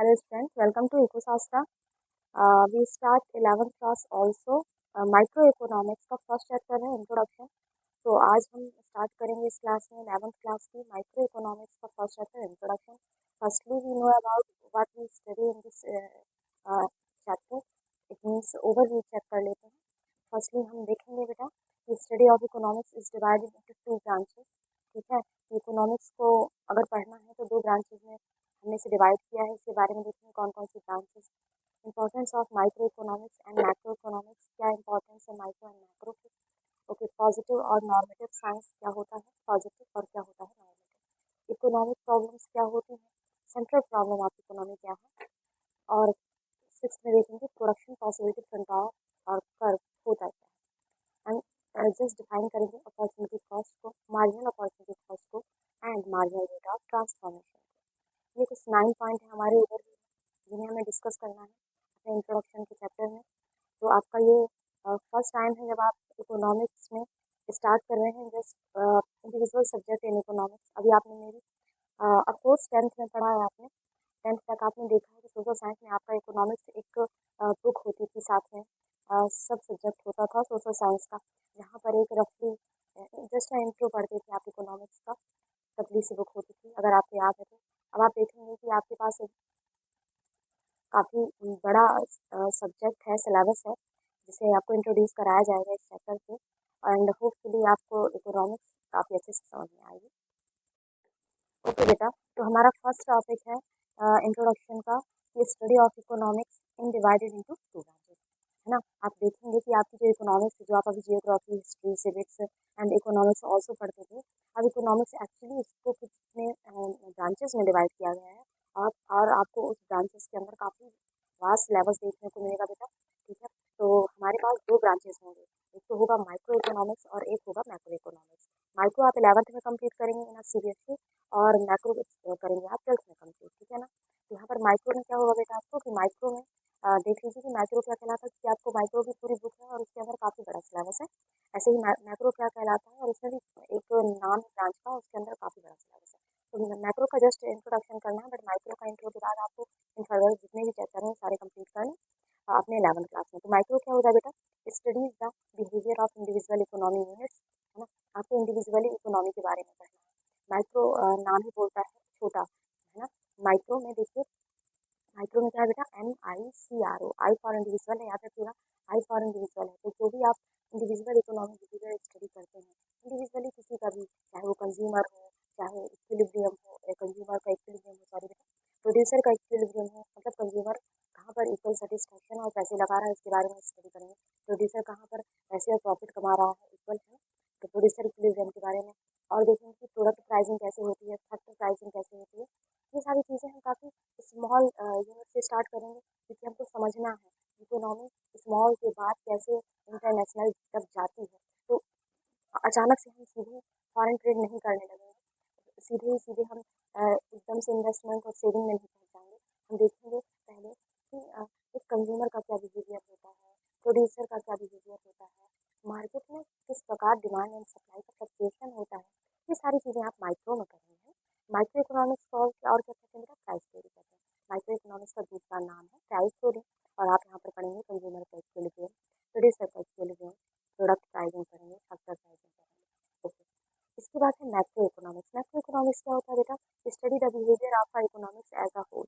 Hello students, welcome to EcoSastra. We start 11th class also. Microeconomics का first chapter है introduction. तो आज हम स्टार्ट करेंगे इस क्लास में 11th क्लास की माइक्रो इकोनॉमिक्स का first chapter introduction. Firstly we know about what we study in this chapter. It means overview check कर लेते हैं. फर्स्टली हम देखेंगे बेटा कि study of economics is divided into two branches. ठीक है, इकोनॉमिक्स को अगर पढ़ना है तो दो ब्रांचेस में हमने से डिवाइड किया है. इसके बारे में देखेंगे कौन कौन सी branches. Importance of micro economics and macro economics. क्या इंपॉर्टेंस है माइक्रो एंड मैक्रो की. ओके, पॉजिटिव और नॉर्मेटिव साइंस क्या होता है, पॉजिटिव और क्या होता है नॉर्मेटिव. इकोनॉमिक प्रॉब्लम्स क्या होती हैं, सेंट्रल प्रॉब्लम ऑफ इकोनॉमी क्या है. और सिक्स में देखेंगे प्रोडक्शन पॉसिबिलिटी फ्रंट और कर्व होता है क्या. एंड जस्ट डिफाइन करेंगे अपॉर्चुनिटी कॉस्ट को, मार्जिनल अपॉर्चुनिटी कॉस्ट को and marginal rate of transformation. ये कुछ 9 पॉइंट है हमारे ऊपर जिन्हें हमें डिस्कस करना है अपने इंट्रोडक्शन के चैप्टर में. तो आपका ये फर्स्ट टाइम है जब आप इकोनॉमिक्स में स्टार्ट कर रहे हैं, just individual subject in economics. अभी आपने मेरी अफकोर्स 10th में पढ़ा है आपने. 10th तक आपने देखा है कि सोशल साइंस में आपका इकोनॉमिक्स एक बुक होती थी, साथ में सब सब्जेक्ट होता था सोशल साइंस का, जहाँ पर एक रफली जस्ट इंट्रो पढ़ते थे आप इकोनॉमिक्स का. पतली सी बुक होती थी, अगर आपको याद है तो. अब आप देखेंगे कि आपके पास एक काफ़ी बड़ा सब्जेक्ट है, सिलेबस है, जिसे आपको इंट्रोड्यूस कराया जाएगा इस चैप्टर से. एंड होपफुली आपको इकोनॉमिक्स काफ़ी अच्छे से समझ में आएगी. ओके बेटा, तो हमारा फर्स्ट टॉपिक है इंट्रोडक्शन का, कि study of economics in divided into two branches. है ना. आप देखेंगे कि आपकी जो इकोनॉमिक्स, जो आप अभी geography, history, civics and economics also पढ़ते थे, अब इकोनॉमिक्स एक्चुअली इसको कितने ब्रांचेस में डिवाइड किया गया है. और आपको उस ब्रांचेस के अंदर काफ़ी वास्ट सिलेबस देखने को मिलेगा बेटा. ठीक है, तो हमारे पास दो ब्रांचेस होंगे, एक तो होगा माइक्रो इकोनॉमिक्स और एक होगा मैक्रो इकोनॉमिक्स. माइक्रो आप 11th में कंप्लीट करेंगे इन सीरियसली, और मैक्रो करेंगे आप 12th में कंप्लीट. ठीक है ना. तो यहाँ पर माइक्रो में क्या होगा बेटा आपको, कि माइक्रो में देख लीजिए कि माइक्रो क्या कहलाता है, कि आपको माइक्रो की पूरी बुक है और उसके अंदर काफ़ी बड़ा सिलेबस है. ऐसे ही मैक्रो क्या कहलाता है, और उसमें भी एक नाम ब्रांच का, उसके अंदर काफ़ी बड़ा सिलेबस है. तो मैक्रो का जस्ट इंट्रोडक्शन करना है, बट माइक्रो का इंट्रो के बाद आपको इन फर्दर जितने भी चैप्टर हैं सारे कंप्लीट करने अपने 11th क्लास में. तो माइक्रो क्या होता है बेटा, studies the behaviour of individual economy units. है ना. आपको इंडिविजुअली इकोनॉमी के बारे में पढ़ना है. माइक्रो नाम ही बोलता है छोटा, है ना. माइक्रो में देखिए, माइक्रो में क्या है बेटा, MICRO, आई फॉर इंडिविजुअल है, याद रखिएगा. आई फॉर इंडिविजुअल है. तो जो भी आप इंडिविजुअल इकोनॉमी बिहेवियर स्टडी करते हैं, इंडिविजुअली किसी का भी, चाहे वो कंज्यूमर हो, चाहे इक्विलिब्रियम हो, कंज्यूमर का इक्विलिब्रियम हो, सॉरी बेटा, प्रोड्यूसर का इक्विलिब्रियम हो, मतलब कंज्यूमर कहाँ पर इक्वल सेटिस्फेक्शन और पैसे लगा रहा है, इसके बारे में स्टडी करेंगे. प्रोड्यूसर कहाँ पर पैसे और प्रॉफिट कमा रहा है, इक्वल है, तो प्रोड्यूसर इक्विलिब्रियम के बारे में. और देखेंगे कि प्रोडक्ट प्राइसिंग कैसे होती है, फैक्टर प्राइसिंग कैसे होती है. ये सारी चीज़ें हम काफ़ी स्मॉल यूनिट से स्टार्ट करेंगे, क्योंकि हमको समझना है इकोनॉमी स्मॉल के बाद कैसे इंटरनेशनल तक जाती है. तो अचानक से हम सीधे फॉरेन ट्रेड नहीं करने लगेंगे, सीधे ही सीधे हम एकदम से इन्वेस्टमेंट और सेविंग में नहीं पहुँच जाएंगे. हम देखेंगे पहले कि एक कंज्यूमर का क्या बिहेवियर होता है, प्रोड्यूसर का क्या बिहेवियर होता है, मार्केट में किस प्रकार डिमांड एंड सप्लाई का फ्लक्चुएशन होता है. ये सारी चीज़ें आप माइक्रो में करेंगे. माइक्रो इकोनॉमिक्स को और क्या कहते हैं बेटा, प्राइस थ्योरी कहते हैं. माइक्रो इकोनॉमिक्स का दूसरा नाम है प्राइस थ्योरी. और आप यहाँ पर पढ़ेंगे कंज्यूमर का इक्विलिब्रियम, प्रोड्यूसर का इक्विलिब्रियम, प्रोडक्ट प्राइसिंग करेंगे, फैक्टर प्राइसिंग करेंगे. ओके, इसके बाद है मैक्रो इकोनॉमिक्स. मैक्रो इकोनॉमिक्स क्या होता है बेटा, study the behaviour of our economics as a whole.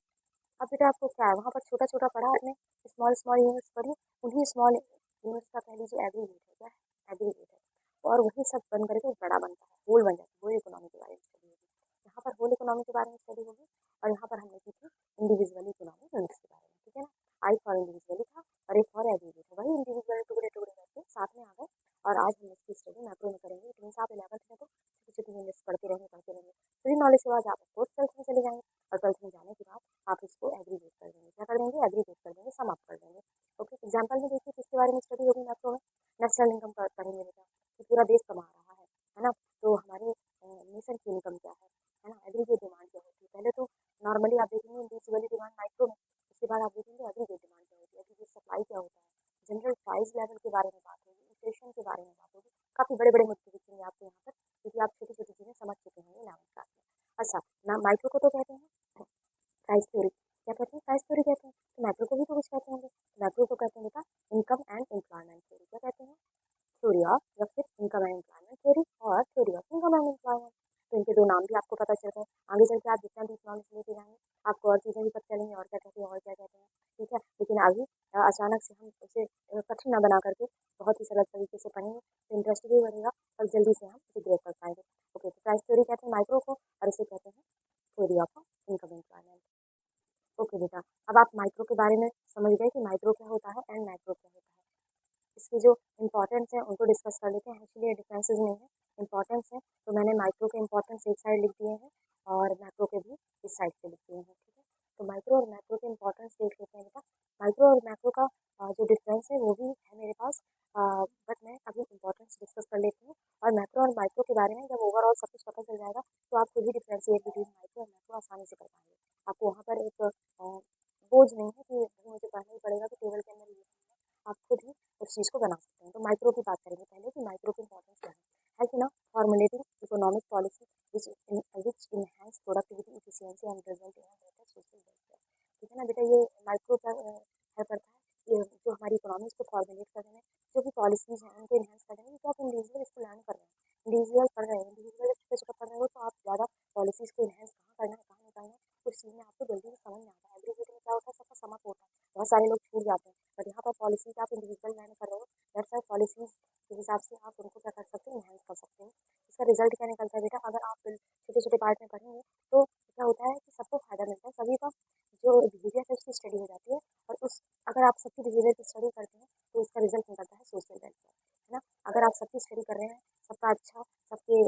अब बेटा आपको क्या है, वहाँ पर छोटा छोटा पढ़ा आपने, स्मॉल स्मॉल यूनिट्स पढ़ी, उन्हीं स्मॉल यूनिट्स का कह लीजिए एग्रीगेट है. क्या है, एग्रीगेट है. और वही सब बन करके बड़ा बनता है, होल बन जाता है. होल इकोनॉमी के बारे में स्टडी होगी, यहाँ पर होल इकोनॉमी के बारे में स्टडी होगी. और यहाँ पर हमने की थी इंडिविजुअल इकोनॉमी यूनिट्स के बारे में. ठीक है ना. आई फॉर इंडिविजुअली था और एक और एग्रीगेट है, वही इंडिविजुअल टुकड़े टुकड़े करके साथ में आ गए. और आज हम इसकी स्टडी मैक्रो में करेंगे. इट मीन्स आप 11th में तो छोटी छोटी यूनिट्स पढ़ते रहेंगे. फ्री नॉलेज के बाद आप फोर्थ ट्वेल्थ में चले जाएंगे, और ट्वेल्थ में जाने के बाद आप इसको एग्रीगेट कर देंगे. क्या कर देंगे, एग्रीगेट कर देंगे, समाप्त कर देंगे. ओके, एग्जाम्पल में देखिए किसके बारे में स्टडी होगी मैक्रो में. नेशनल इनकम पढ़ेंगे बेटा, कि पूरा देश कमा रहा है ना. तो हमारे नेशन की इनकम क्या है ना. एग्रीगेट डिमांड क्या होती है, पहले तो नॉर्मली आप देखेंगे इंडिविजुअली डिमांड माइक्रो में, उसके बाद आप देखेंगे एग्रीगेट डिमांड क्या होती है, एग्रीगेट सप्लाई क्या होता है, जनरल प्राइस लेवल के बारे में बात होगी, इन्फ्लेशन के बारे में बात होगी. काफ़ी बड़े बड़े मुद्दे दिखेंगे आपको यहाँ पर, क्योंकि आप छोटी छोटी चीज़ें समझ चुके होंगे 11th क्लास में. अच्छा, ना माइक्रो को तो कहते हैं प्राइस थ्योरी. क्या कहते हैं, प्राइस थ्योरी कहते हैं। तो मैक्रो को भी तो कुछ कहते होंगे, मैक्रो को कहते हैं बेटा इनकम एंड एम्प्लॉयमेंट थ्योरी। क्या कहते हैं? थ्योरी ऑफ या फिर इनकम एंड एम्प्लॉयमेंट थ्योरी और theory of income and employment. तो इनके दो नाम भी आपको पता चल गए। आगे चल के आप जितना भी इकोनॉमिक्स लेके जाएंगे आपको और चीज़ें भी पता चलेंगी, और क्या कहते हैं और क्या कहते हैं। ठीक है, लेकिन अभी अचानक से हम उसे कठिन न बना करके बहुत ही सरल तरीके से पढ़ेंगे तो इंटरेस्ट भी बढ़ेगा और जल्दी से हम उसे ग्रेड कर पाएंगे। ओके, तो प्राइस थ्योरी कहते हैं माइक्रो को और इसे कहते हैं theory of income employment. Okay बेटा, अब आप माइक्रो के बारे में समझ गए कि माइक्रो क्या होता है एंड मैक्रो क्या होता है। इसकी जो इंपॉर्टेंस है उनको डिस्कस कर लेते हैं। एक्चुअली ये डिफरेंसेस नहीं है, इंपॉर्टेंस है। तो मैंने माइक्रो के इंपॉर्टेंस एक साइड लिख दिए हैं और मैक्रो के भी इस साइड पे लिख दिए हैं। ठीक है, तो माइक्रो और मैक्रो के इंपॉर्टेंस देख लेते हैं बेटा। माइक्रो और मैक्रो का जो डिफरेंस है वो भी है मेरे पास, बट मैं अभी इंपॉर्टेंस डिस्कस कर लेती हूँ। और मैक्रो और माइक्रो के बारे में जब ओवरऑल सब कुछ पता चल जाएगा तो आप खुद ही डिफ्रेंशिएट बिटवीन माइक्रो और मैक्रो आसानी से कर पाएंगे। आपको वहाँ पर एक बोझ नहीं है कि भाई मुझे पढ़ना ही पड़ेगा तो टेबल के अंदर ये नहीं है। आप खुद ही उस चीज़ को बना सकते हैं। तो माइक्रो की बात करेंगे पहले कि माइक्रो की इंपॉर्टेंस क्या है कि ना formulating economic policy which enhance productivity, efficiency and result in a better social welfare। ठीक है ना बेटा, ये माइक्रो क्या है करता है, ये जो हमारी इकोनॉमी को फॉर्मुलेट करने में जो भी पॉलिसीज हैं उनको इन्हेंस करने में, तो आप इंडिविजुअल इसको लर्न कर रहे हैं, इंडिविजुअल पढ़ रहे हैं, इंडिविजुअल छोटे छोटे पढ़ रहे हो तो आप ज़्यादा पॉलिसीज को इन्हेंस कहाँ करना है कहाँ नहीं करना है उस चीज़ में आपको जल्दी से समझ में आता है। एग्रीगेट में क्या होता है, सबका समअप होता है, बहुत सारे लोग छूट जाते हैं, बट यहाँ पर पॉलिसीज आप इंडिविजुअल लर्न कर रहे हो, दैट्स वाई पॉलिसीज के हिसाब से आप उनको क्या कर सकते हैं, इन्हेंस कर सकते हैं। इसका रिजल्ट क्या निकलता है बेटा, अगर आप छोटे छोटे पार्ट में पढ़ेंगे तो क्या होता है कि सबको फायदा मिलता है, सभी का जो बिहेवियर है उसकी स्टडी हो जाती है, और उस अगर आप सबकी बिहेवियर की स्टडी करते हैं तो उसका रिजल्ट निकलता है सोशल वेलफेयर, है ना। अगर आप सबकी स्टडी कर रहे हैं, सबका अच्छा, सबके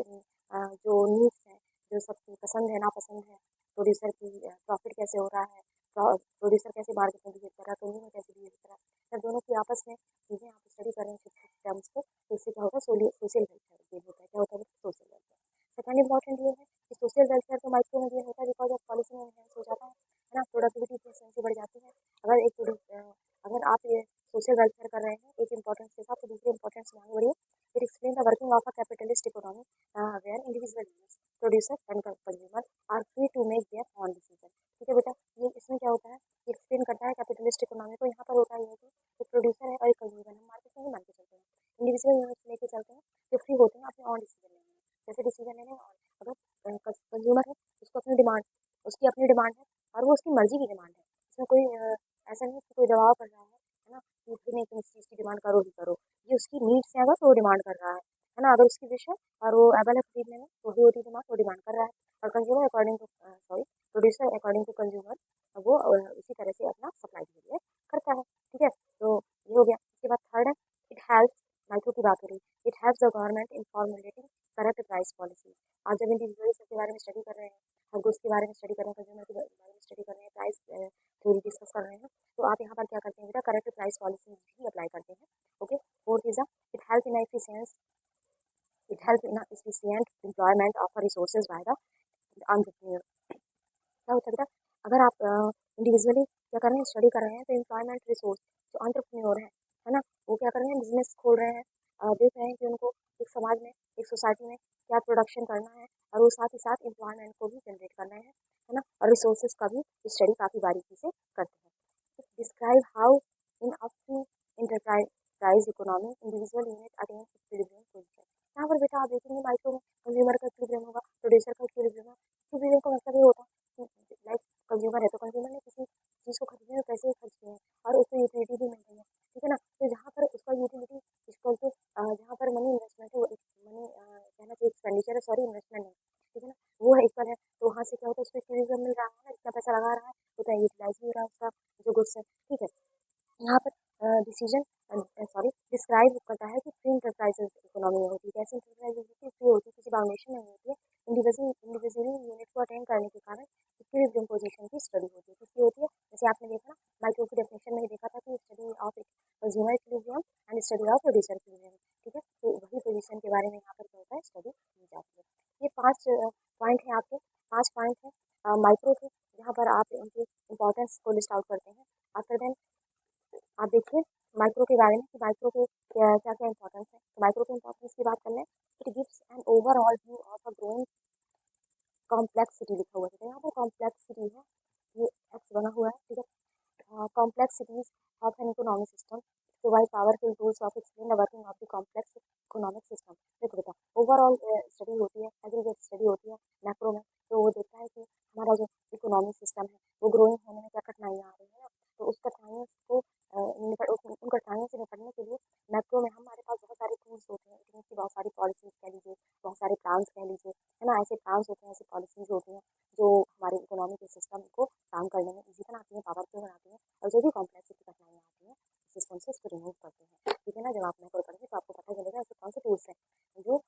जो नीड्स हैं, जो सबकी पसंद है नापसंद है, प्रोड्यूसर की प्रॉफिट कैसे हो रहा है, प्रोड्यूसर कैसे मार्केट में बिहेव कर रहा है, कंज्यूमर कैसे बिहेव कर रहा है, जब दोनों की आपस में चीज़ें आप स्टडी कर रहे हैं छोटे छोटे टर्म्स को, तो इससे क्या होता है, सोशल वेलफेयर गेन होता है। क्या होता है, सोशल वेलफेयर। सेकंड इंपॉर्टेंट ये है कि सोशल वेलफेयर तो माइक्रो में गेन होता है बिकॉज ऑफ पॉलिसी में एनहेंस हो जाता है ना, प्रोडक्टिविटी एफिशिएंसी बढ़ जाती है। अगर अगर आप ये सोशल वेलफेयर कर रहे हैं एक इंपॉर्टेंस के साथ, तो दूसरे इंपॉर्टेंस में आगे बढ़िए। It explain the working of a capitalist economy where individual producer and consumer are free to make their own decision. ठीक है बेटा, ये इसमें क्या होता है, ये एक्सप्लेन करता है कैपिटलिस्ट इकोनॉमी को। यहाँ पर होता है कि एक प्रोड्यूसर है और एक कंज्यूमर है, मार्केट में ही मान के चलते हैं, इंडिविजुअल यूनिट्स लेके चलते हैं जो फ्री होते हैं अपने ऑन डिसीजन लेने में। जैसे डिसीजन लेने में अगर कंज्यूमर है उसको अपनी डिमांड, उसकी अपनी डिमांड है और वो उसकी मर्जी की डिमांड है, इसमें कोई ऐसा नहीं है कि कोई दबाव कर रहा है ना, कि भाई नहीं तुम इस चीज़ की डिमांड करो ही करो, ये उसकी नीड्स है अगर तो वो डिमांड कर रहा है ना, अगर उसकी विश है और वो एबल है खरीदने में तो ही होती डिमांड, वो डिमांड कर रहा है। और consumer according to sorry producer according to consumer वो उसी तरह से अपना सप्लाई बिहेवियर करता है। ठीक है, तो ये हो गया। इसके बाद थर्ड है, इट हेल्प्स, माइक्रो की बात हो रही, it helps the government in formulating correct price policy. आज जब इंडिविजुअल के बारे में स्टडी कर रहे हैं, हर गुड्स के बारे में स्टडी कर रहे हैं, कंज्यूमर के बारे में स्टडी कर रहे हैं, प्राइस थ्योरी डिस्कस कर रहे हैं, तो आप यहाँ पर क्या करते हैं बेटा, करेक्ट प्राइस पॉलिसी भी अप्लाई करते हैं। Okay, fourth is it help in efficiency, it help in efficient employment of resources by the entrepreneur. क्या होता है बेटा, अगर आप इंडिविजुअली क्या कर रहे हैं, स्टडी कर रहे हैं, तो एम्प्लॉयमेंट रिसोर्स जो एंटरप्रेन्योर है ना, वो क्या कर रहे हैं, बिजनेस खोल रहे हैं, देख रहे हैं कि उनको एक समाज में, एक सोसाइटी में क्या प्रोडक्शन करना है, और वो साथ ही साथ एम्प्लॉयमेंट को भी जनरेट करना है ना, और रिसोर्सेज का भी स्टडी काफ़ी बारीकी से करते हैं। Describe how in up to enterprise economy individual unit attain equilibrium position. यहाँ पर बेटा आप देखेंगे माइक्रो में कंज्यूमर का इक्विलिब्रियम होगा, प्रोड्यूसर का इक्विलिब्रियम होगा। इक्विलिब्रियम का मतलब ये होता है कि लाइक कंज्यूमर है तो कंज्यूमर ने किसी चीज़ को खरीदने में पैसे खर्च किए हैं और उसको यूटिलिटी भी मिल रही है, ठीक है ना, तो जहाँ पर उसका यूटिलिटी इक्वल टू जहाँ पर मनी इन्वेस्टमेंट है, वो मनी कहना चाहिए एक्सपेंडिचर है, सॉरी इन्वेस्टमेंट है, ठीक है ना, वो है इक्वल है, तो वहाँ से क्या होता है, उसको इक्विलिब्रियम मिल रहा है ना, जितना पैसा लगा रहा है उतना यूटिलाइज भी हो रहा है उसका जो गुड्स है। ठीक है, यहाँ पर डिसीजन सॉरी डिस्क्राइब करता है कि फ्री इंटरप्राइजेज इकोनॉमी में होती है, कैसी इंटरप्राइजेज होती है, फ्री होती है, किसी फाउंडेशन में नहीं होती है, इंडिविजुअली यूनिट को अटेंड करने के कारण इक्विलिब्रियम पोजीशन की स्टडी होती है। किसकी होती है, जैसे आपने देखा ना माइक्रो की डेफिनेशन में ही देखा था कि study of consumer equilibrium and study of producer equilibrium. ठीक है, तो वही पोजीशन के बारे में यहाँ पर क्या होता है, स्टडी की जाती है। ये 5 पॉइंट हैं आपके, 5 पॉइंट हैं माइक्रो के, जहाँ पर आप उनके इंपॉर्टेंस को लिस्ट आउट करते हैं। आफ्टर देन आप देखिए माइक्रो के बारे में कि माइक्रो के क्या क्या क्या इंपॉर्टेंस है। तो माइक्रो के इंपॉर्टेंस की बात कर लें, it gives an overall view of a growing complexity लिखा हुआ है, तो यहाँ पर कॉम्प्लेक्सिटी है, ये एक्स बना हुआ है, ठीक है, complexities of an economic system provide powerful tools of explain the working of the complex economic system. देखो बेटा, ओवरऑल स्टडी होती है, एग्रीगेट स्टडी होती है मैक्रो में, तो वो देखता है कि हमारा जो इकोनॉमिक सिस्टम है वो ग्रोइंग होने में क्या कठिनाइयाँ आ रही है ना, तो उस कठिनाइयों को उन कठिनाइयों से निपटने के लिए मैक्रो में हमारे पास बहुत सारे टूल्स होते हैं, इतनी की बहुत सारी पॉलिसीज कह लीजिए, बहुत सारे प्लान्स कह लीजिए, है ना, ऐसे प्लान्स होते हैं, ऐसी पॉलिसीज होती हैं जो हमारे इकोनॉमिक सिस्टम को काम करने में ईजी बनाती हैं, पावरफुल बनाती हैं, और जो भी कॉम्प्लेक्सिटी कठिनाइयाँ आती हैं सिस्टम से उसको रिमूव करते हैं। ठीक है ना, जब आप मैक्रो पढ़ेंगे तो आपको पता चलेगा ऐसे कौन से टूल्स हैं जो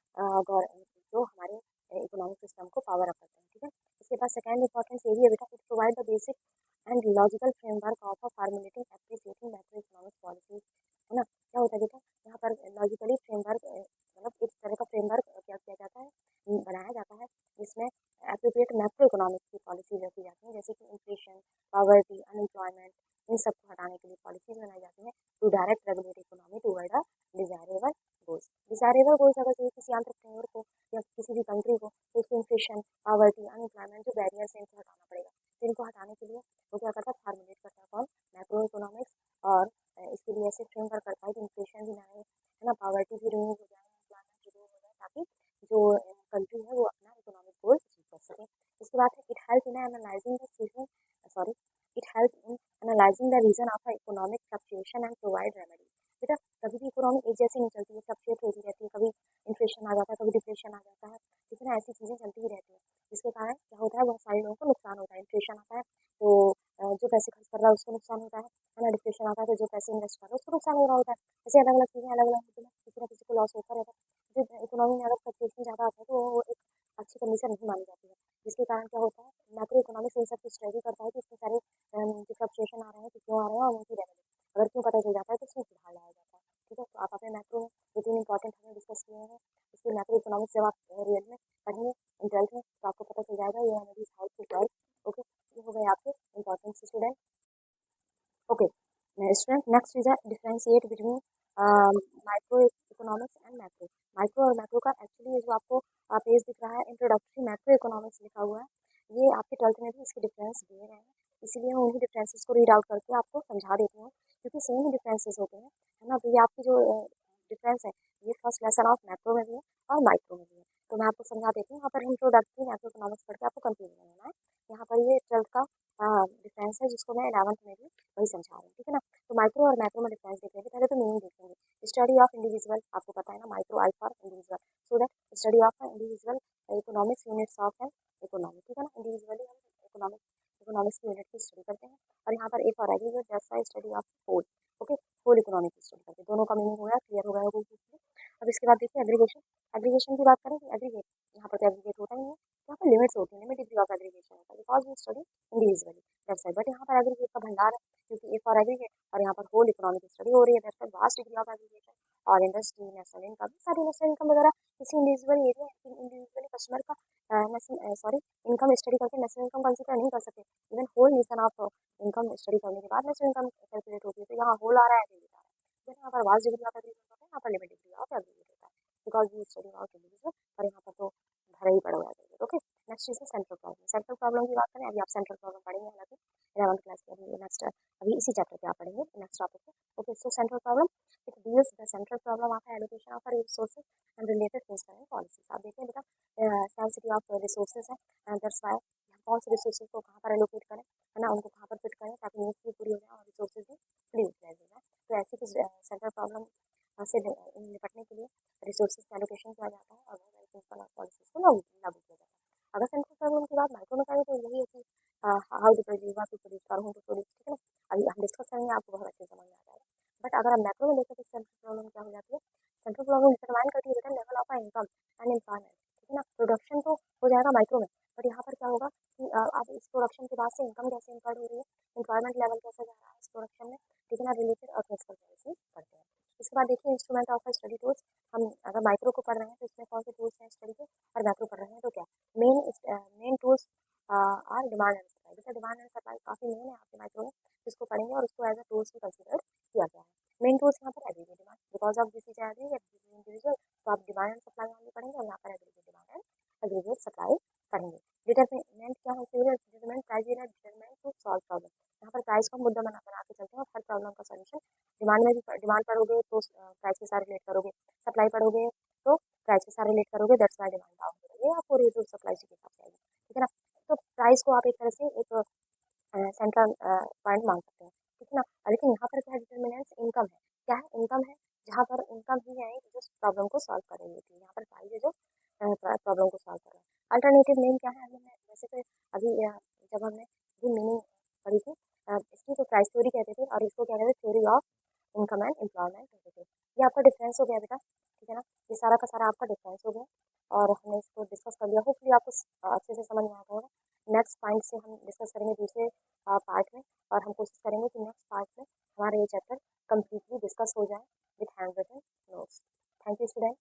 जो हमारे इकोनॉमिक सिस्टम को पावर अप करते हैं। ठीक है, इसके बाद सेकेंड इंपॉर्टेंस ये भी है बेटा, it provide the basic and logical framework of formulating appreciating macro economic policy. है ना, क्या होता है बेटा, यहाँ पर लॉजिकली फ्रेमवर्क मतलब एक तरह का फ्रेमवर्क क्या किया जाता है, बनाया जाता है, जिसमें एप्रोप्रिएट मैक्रो इकोनॉमिक्स की पॉलिसी रखी जाती है, जैसे कि इन्फ्लेशन, पॉवर्टी, अनएम्प्लॉयमेंट, इन सबको हटाने के लिए पॉलिसीज बनाई जाती हैं to direct regulate economy toward a desirable goals. Desirable goals अगर चाहिए किसी एंटरप्रेन्योर को या किसी भी कंट्री को, तो उसको इन्फ्लेशन, पॉवर्टी, अनएम्प्लॉयमेंट जो बैरियर्स हैं इनको हटाना पड़ेगा। तो इनको हटाने के लिए वो क्या करता है, फार्मुलेट करता है कौन, मैक्रो इकोनॉमिक्स, और इसके लिए ऐसे फ्रेमवर्क करता है कि इन्फ्लेशन भी ना आए, है ना, पॉवर्टी भी रिमूव हो जाए, एम्प्लॉयमेंट रिमूव हो जाए, ताकि जो कंट्री है वो अपना इकोनॉमिक गोल अचीव कर सके। इसके बाद it help in analysing the season sorry it help in analysing the reason of economic fluctuation and provide remedy. बेटा, कभी भी इकोनॉमी एक जैसी नहीं चलती है, फ्लक्चुएट होती रहती है, कभी इन्फ्लेशन आ जाता है, कभी डिप्रेशन आ जाता है, ठीक है ना, ऐसी चीज़ें चलती ही रहती है, जिसके कारण क्या होता है, बहुत सारे लोगों को नुकसान होता है। इन्फ्लेशन आता है तो जो पैसे खर्च कर रहा है उसको नुकसान होता है ना, डिप्रेशन आता है तो जो पैसे इन्वेस्ट कर रहा है उसको नुकसान हो रहा होता है। ऐसे अलग अलग चीज़ें अलग अलग होती हैं, किसी ना किसी को लॉस होता रहता है। जो इकोनॉमी में अगर फ्लक्चुएशन ज़्यादा आता है तो वो एक अच्छी कंडीशन नहीं मानी जाती है, जिसके कारण क्या होता है, मैक्रो इकोनॉमिक्स इन सब की स्टडी करता है कि इतने सारे जो फ्लक्चुएशन आ रहे हैं, तो क्यों आ रहे हैं, और उनकी रेमेडी अगर क्यों पता चल जाता है तो उसमें सुधार लाया जाता है। ठीक है, तो आप अपने मैक्रो में जो तीन इंपॉर्टेंट हमने डिस्कस किए हैं, इसके मैक्रो इकोनॉमिक्स जब आप रियल में पढ़ेंगे इन 12th में, तो आपको पता चल जाएगा ये remedies how to work. Okay, ये हो गए आपके important student. Okay, student next is differentiate between micro economics and macro. Micro और मैक्रो का एक्चुअली जो आपको पेज दिख रहा है, इंट्रोडक्टरी मैक्रो इकोनॉमिक्स लिखा हुआ है, ये आपके 12th में भी इसके डिफरेंस दे रहे हैं, इसीलिए मैं उन्हीं डिफरेंसेस को रीड आउट करके आपको समझा देती हूँ, क्योंकि सेम ही डिफरेंसेस होते हैं, है ना, तो ये आपकी जो डिफरेंस है ये फर्स्ट लेसन ऑफ मैक्रो में भी है और माइक्रो में भी है। तो मैं आपको समझा देती हूँ, यहाँ पर इंट्रोडक्टरी मैक्रो इकोनॉमिक्स पढ़ के आपको कंफ्यूज नहीं होना है। यहाँ पर ये 12th का डिफरेंस है, जिसको मैं 11th में भी वही समझा रही हूँ। ठीक है ना, तो माइक्रो और मैक्रो में डिफरेंस देखेंगे, पहले तो मीनिंग देखेंगे। स्टडी ऑफ इंडिविजुअल, आपको पता है ना, micro I for individual, so that study of individual economics units of an economy. ठीक है ना, इंडिविजुअली हम इकोनॉमिक्स की यूनिट की स्टडी करते हैं, और यहाँ पर एक और aggregate, that's why study of whole. Okay, whole economic की स्टडी करते हैं, दोनों का मीनिंग हो गया, क्लियर हो गया होगा। अब इसके बाद देखिए एग्रीगेशन। एग्रीगेशन की बात करें कि एग्रीगेट, यहाँ पर तो एग्रीगेट होता ही है, यहाँ पर लिमिट्स होती है, लिमिट डिग्री ऑफ एग्रीगेशन होता है, because we study individually, that's why. But यहाँ पर एग्रीगेट का भंडार है, क्योंकि एक और एग्रीगेट और यहाँ पर होल इकोनॉमिक स्टडी हो रही है, that's why vast degree of aggregation. और इंडस्ट्री, नेशनल इनकम, सारी नेशनल इनकम वगैरह किसी इंडिविजुअल एरिया, इंडिविजुअली कस्टमर का सॉरी इनकम स्टडी करके नेशनल इनकम कंसिडर नहीं कर सकते। Even whole nation of income study करने के बाद नेशनल इनकम कैलकुलेट होती है, तो यहाँ होल आ रहा है, एग्रीगेट आ रहा है, यहाँ पर वास्ट डिग्री ऑफ एग्रीगेट होता है, यहाँ पर लिमिट डिग्री ऑफ एग्रीगेट होता है, because we study out individual, और यहाँ पर तो भरा ही पड़ा हुआ है। Okay, next is central problem. Central problem की बात करें, अभी आप सेंट्रल प्रॉब्लम पढ़ेंगे, हालांकि 11th क्लास के अभी नेक्स्ट अभी इसी चैप्टर पे आप पढ़ेंगे नेक्स्ट टॉपिक पे। Okay, so central problem, it deals the central problem of allocation of resources and related principle and policies. आप देखें बेटा, स्कार्सिटी ऑफ रिसोर्सेज है, एंड दैट्स व्हाई कौन से रिसोर्सेज को कहाँ पर एलोकेट करें, है ना, उनको कहाँ पर फिट करें, ताकि नीड्स भी पूरी हो जाए और रिसोर्सेज भी फ्री यूटिलाइज हो जाए। तो ऐसी कुछ सेंट्रल प्रॉब्लम से निपटने के लिए रिसोर्सेज का एलोकेशन किया जाता है, और बहुत सारी प्रिंसिपल और पॉलिसीज को लागू लागू किया जाता है। अगर सेंट्रल प्रॉब्लम की बात माइक्रो में करें तो यही है कि how to produce, what to produce, और हूँ टू प्रोड्यूस। ठीक है ना, अभी हम डिस्कस करेंगे, आपको बहुत अच्छे से समझ में आ जाएगा। बट अगर हम मैक्रो में देखें तो सेंट्रल प्रॉब्लम क्या हो जाती है, सेंट्रल प्रॉब्लम डिटरमाइन करती है level of income and employment. ठीक है ना, प्रोडक्शन तो हो जाएगा माइक्रो में, बट यहाँ पर क्या होगा कि अब इस प्रोडक्शन के बाद से इनकम कैसे इम्पॉर्ट हो रही है, एम्प्लॉयमेंट लेवल कैसे जा रहा है इस प्रोडक्शन में, ठीक है ना, रिलेटेड और प्रिंसिपल पॉलिसी पढ़ते हैं। इसके बाद देखिए इंस्ट्रूमेंट ऑफ स्टडी टूल्स। हम अगर माइक्रो को पढ़ रहे हैं तो इसमें कौन से टूल्स हैं स्टडी के, और मैक्रो पढ़ रहे हैं तो क्या main main tools are demand and supply. जैसे डिमांड एंड सप्लाई काफी मेन है आपके माइक्रो में, जिसको पढ़ेंगे और उसको एज अ टूल्स भी कंसिडर किया गया है। मेन टूल्स यहाँ पर aggregate demand, because of this is aggregate, this is individual, तो आप डिमांड एंड सप्लाई ओनली पढ़ेंगे, और यहाँ पर aggregate demand and aggregate supply पढ़ेंगे। डिटरमिनेंट क्या है, determinant criteria determinant to solve problem. यहाँ पर प्राइस को हम मुद्दा बना बना के चलते हैं और हर प्रॉब्लम का सॉल्यूशन डिमांड में भी डिमांड पढ़ोगे तो प्राइस के साथ रिलेट करोगे, सप्लाई पढ़ोगे तो प्राइस के साथ रिलेट करोगे, दैट्स व्हाई डिमांड डाउन हो रही है, आपको रेट ऑफ सप्लाई के हिसाब से आएगी, ठीक है ना। तो प्राइस को आप एक तरह से एक सेंट्रल पॉइंट मान सकते हैं, ठीक है ना। लेकिन यहाँ पर क्या है, डिटर्मिनेंट्स इनकम है, क्या है, इनकम है, जहाँ पर इनकम ही है जो प्रॉब्लम को सॉल्व करेगी, थी यहाँ पर प्राइस है जो प्रॉब्लम को सॉल्व कर रहा है। अल्टरनेटिव नेम क्या है, हमने वैसे तो अभी जब हमने ये मीनिंग पढ़ी थी, इसकी तो प्राइस थ्योरी कहते थे और इसको क्या कहते थे, theory of income and employment कहते थे। ये आपका डिफरेंस हो गया बेटा, ठीक है ना, ये सारा का सारा आपका डिफरेंस हो गया और हमने इसको डिस्कस कर लिया, होपफुली आपको अच्छे से समझ में आता होगा। नेक्स्ट पॉइंट से हम डिस्कस करेंगे दूसरे पार्ट में, और हम कोशिश करेंगे कि नेक्स्ट पार्ट में हमारा ये चैप्टर कम्प्लीटली डिस्कस हो जाए with handwritten notes. Thank you student.